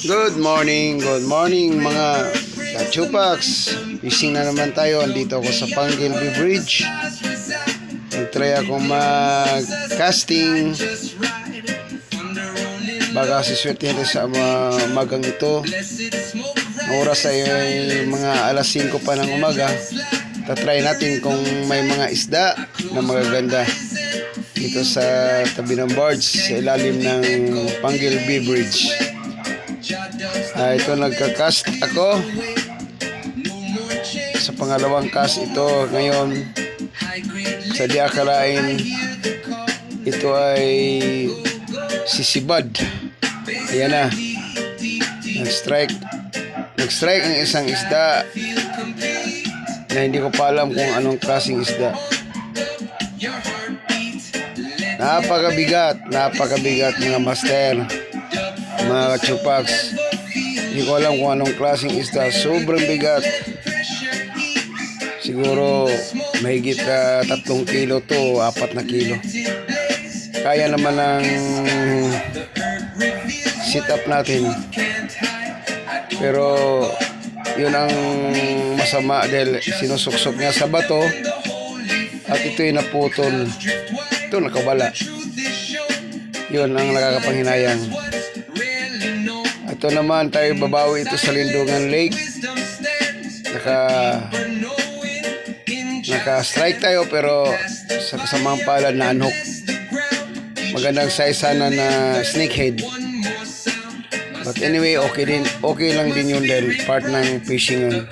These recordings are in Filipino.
Good morning mga kachupax. Fishing na naman tayo. Andito ako sa Panggilby Bridge. Nag-try akong mag-casting. Baka siswertihan tayo sa umagang ito. Ang oras ay mga alas 5 pa ng umaga. Tatry natin kung may mga isda na magaganda dito sa tabi ng barge sa ilalim ng Panggilby Bridge. Ito nagka-cast ako sa pangalawang cast ito ngayon. Sa di akalain ito ay sisibad. Ayan na, nag-strike ang isang isda na hindi ko pa alam kung anong klaseng isda. Napakabigat mga master, mga kachupax. Hindi ko alam kung anong klaseng isda. Sobrang bigat. Siguro mahigit 3 kilo to, 4 na kilo. Kaya naman ng sit up natin. Pero yun ang masama dahil sinusuksok niya sa bato at ito'y naputol. Ito nakawala. Yun ang nakakapanghinayang. Ito naman tayo babawi ito sa Lindungan Lake. Naka-strike tayo pero sa kasamang palad na unhook. Magandang size sana na snakehead. But anyway, okay lang din yun dahil part ng fishing yun.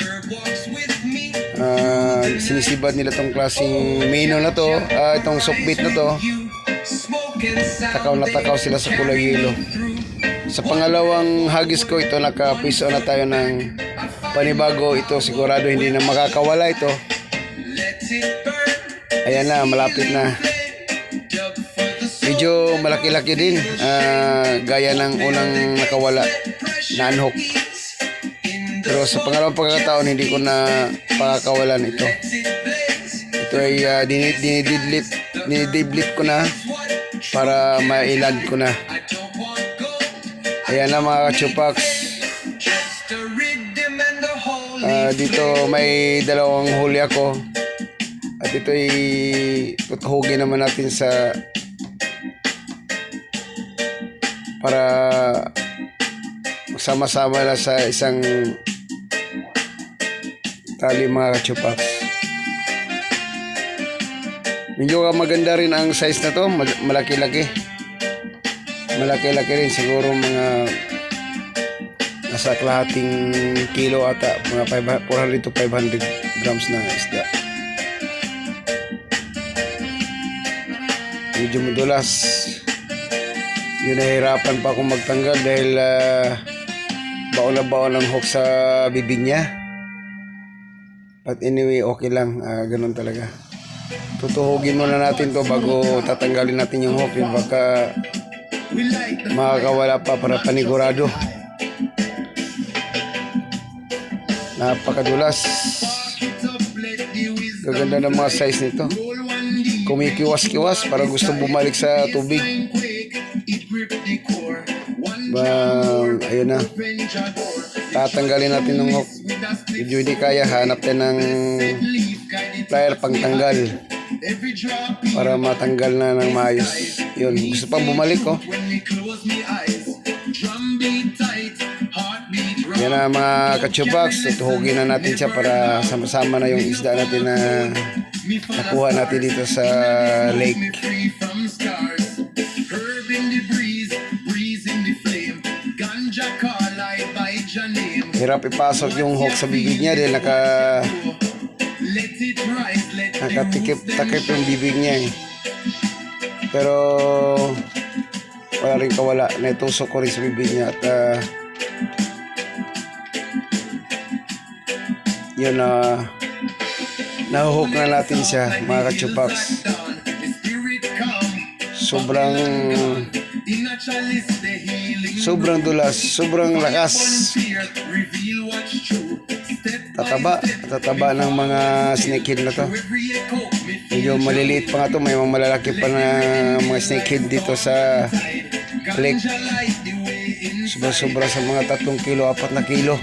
Sinisibad nila tong klaseng mino na to, itong sockbait na to. Takaw na takaw sila sa kulay yelo. Sa pangalawang hagis ko ito, nakapiso na tayo ng panibago. Ito sigurado hindi na makakawala ito. Ayan na, malapit na. Medyo malaki-laki din, gaya ng unang nakawala na unhook. Pero sa pangalawang pagkakataon hindi ko na pakakawalan ito. Ito ay dinidiblit ko na para mailad ko na. Ayan na mga kachupax. Dito may dalawang huli ako. At ito ay tutuhugin naman natin sa para magsama-sama na sa isang tali mga kachupax. Medyo maganda rin ang size na to. Malaki-laki rin, siguro mga nasa kalahating kilo ata, mga 400 to 500 grams na isda. Medyo madulas. Yun, nahirapan pa akong magtanggal dahil baon na baon ang hook sa bibig niya. But anyway, okay lang, ganun talaga. Tutuhugin muna natin to bago tatanggalin natin yung hook. Yun, baka makakawala pa para panigurado. Napakadulas. Gaganda ng mga size nito. Kumikiwas-kiwas para gusto bumalik sa tubig. Ayun na. Tatanggalin natin ng hook. Medyo hindi kaya, hanap tayo ng plier pang tanggal para matanggal na ng maayos. Yun, gusto pang bumalik oh. Yan na mga kachupax, tutuhugin na natin siya para sama-sama na yung isda natin na nakuha natin dito sa lake. Hirap ipasok yung hook sa bibig niya dahil nakatikip-takip yung bibig niya eh. Pero wala rin kawala, naitusok ko rin sa bibig niya at yun na nahuhook na natin siya mga kachupax. Sobrang dulas, sobrang lakas. Tataba ng mga snakehead na to. Medyo maliliit pa nga to, may mga malalaki pa na mga snakehead dito sa lake. sobra sa mga 3 kilo, 4 na kilo.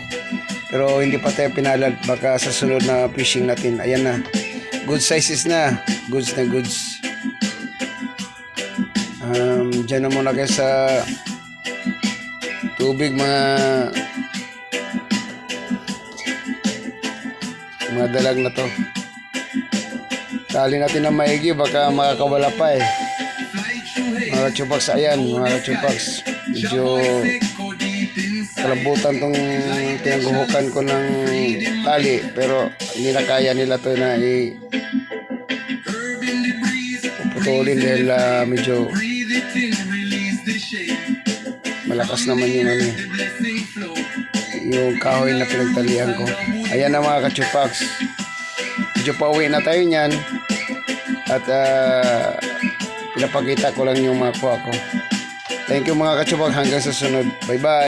Pero hindi pa tayo pinalad, baka sa sunod na fishing natin. Ayan na, good sizes na, goods na goods. Diyan na muna kayo sa tubig, mga dalag na to. Tali natin ng maigi, baka makakawala pa eh. Mga kachupags, ayan mga kachupags, medyo kalabutan tong tinangguhukan ko ng tali, pero hindi na kaya nila to na puputulin dahil medyo malakas naman yung kahoy na pinagtalian ko. Ayan na mga kachupags, medyo pauwi na tayo niyan at pinapakita ko lang yung mga kuha ko. Thank you mga kachupags, hanggang sa sunod, bye bye.